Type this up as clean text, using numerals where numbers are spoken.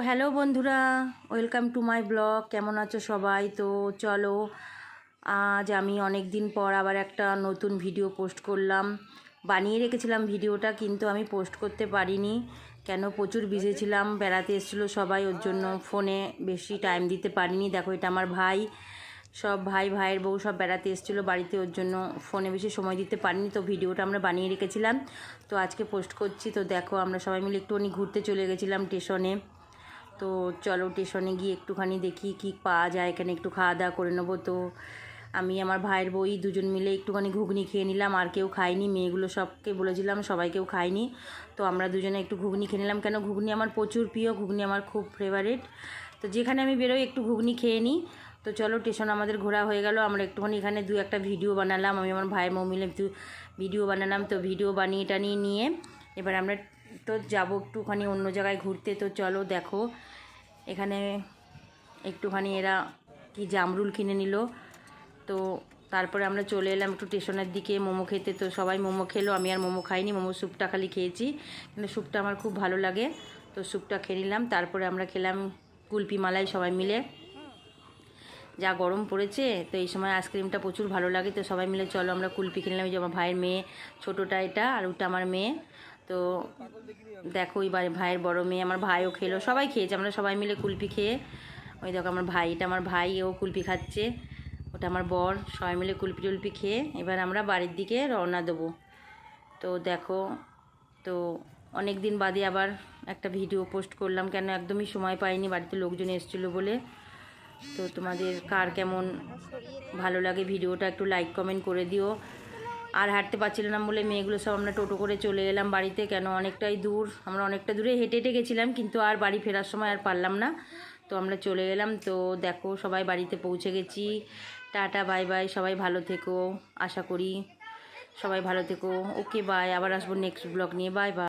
Hello বন্ধুরা, welcome to my blog. কেমন আছো সবাই? তো চলো, আজ আমি অনেক দিন পর আবার একটা নতুন ভিডিও পোস্ট করলাম। বানিয়ে রেখেছিলাম ভিডিওটা, কিন্তু আমি পোস্ট করতে পারিনি। কেন, প্রচুর বিজি ছিলাম, বেড়াতে এসেছিলো সবাই, ওর জন্য ফোনে বেশি টাইম দিতে পারিনি। দেখো, এটা আমার ভাই, সব ভাইয়ের বউ সব বেড়াতে এসেছিলো বাড়িতে, ওর জন্য ফোনে বেশি সময় দিতে পারিনি। তো ভিডিওটা আমরা বানিয়ে রেখেছিলাম, তো আজকে পোস্ট করছি। তো দেখো, আমরা সবাই মিলে একটুখানি ঘুরতে চলে গেছিলাম স্টেশনে। তো চলো, স্টেশনে গিয়ে একটুখানি দেখি কি পাওয়া যায়, এখানে একটু খাওয়া দাওয়া করে নেবো। তো আমি আমার ভাইয়ের বই দুজন মিলে একটুখানি ঘুগনি খেয়ে নিলাম, আর কেউ খাইনি। মেয়েগুলো সবকে বলেছিলাম, সবাই কেউ খায়নি। তো আমরা দুজনে একটু ঘুগনি খেয়ে নিলাম। কেন, ঘুগনি আমার প্রচুর প্রিয়, ঘুগনি আমার খুব ফেভারিট। তো যেখানে আমি বেরোই একটু ঘুগনি খেয়ে নিই। তো চলো, স্টেশন আমাদের ঘোরা হয়ে গেল। আমরা একটুখানি এখানে একটা ভিডিও বানালাম, আমি আমার ভাইয়ের বউ মিলে ভিডিও বানালাম। তো ভিডিও বানিয়ে টানিয়ে নিয়ে এবার আমরা তো যাবো একটুখানি অন্য জায়গায় ঘুরতে। তো চলো দেখো, এখানে একটুখানি এরা কি জামরুল কিনে নিল। তো তারপরে আমরা চলে এলাম একটু স্টেশনের দিকে মোমো খেতে। তো সবাই মোমো খেলো, আমি আর মোমো খাইনি, মোমো স্যুপটা খালি খেয়েছি, কিন্তু স্যুপটা আমার খুব ভালো লাগে। তো স্যুপটা খেয়ে নিলাম। তারপরে আমরা খেলাম কুলপি মালাই সবাই মিলে। যা গরম পড়েছে, তো এই সময় আইসক্রিমটা প্রচুর ভালো লাগে। তো সবাই মিলে চলো আমরা কুলপি কিনলাম। এই যে আমার ভাইয়ের মেয়ে, ছোটোটা এটা, আর ওটা আমার মেয়ে। তো দেখো, ওই ভাইয়ের বড় মেয়ে, আমার ভাইও খেলো, সবাই খেয়েছে, আমরা সবাই মিলে কুলপি খেয়ে। ওই দেখো আমার ভাই, এটা আমার ভাই, ও কুলপি খাচ্ছে, ওটা আমার বর, সবাই মিলে কুলপি টুলপি খেয়ে এবার আমরা বাড়ির দিকে রওনা দেবো। তো দেখো, তো অনেক দিন বাদে আবার একটা ভিডিও পোস্ট করলাম, কেন একদমই সময় পাইনি, বাড়িতে লোকজন এসেছিলো বলে। তো তোমাদের কার কেমন ভালো লাগে ভিডিওটা একটু লাইক কমেন্ট করে দিও। আর হাঁটতে পারছিলাম বলে মেয়েগুলো সব আমরা টোটো করে চলে এলাম বাড়িতে। কেন, অনেকটাই দূর, আমরা অনেকটা দূরে হেঁটে হেঁটে গেছিলাম, কিন্তু আর বাড়ি ফেরার সময় আর পারলাম না। তো আমরা চলে এলাম। তো দেখো, সবাই বাড়িতে পৌঁছে গেছি। টাটা, বাই বাই, সবাই ভালো থেকো, আশা করি সবাই ভালো থেকো। ওকে, বাই, আবার আসবো নেক্সট ব্লগ নিয়ে। Bye bye.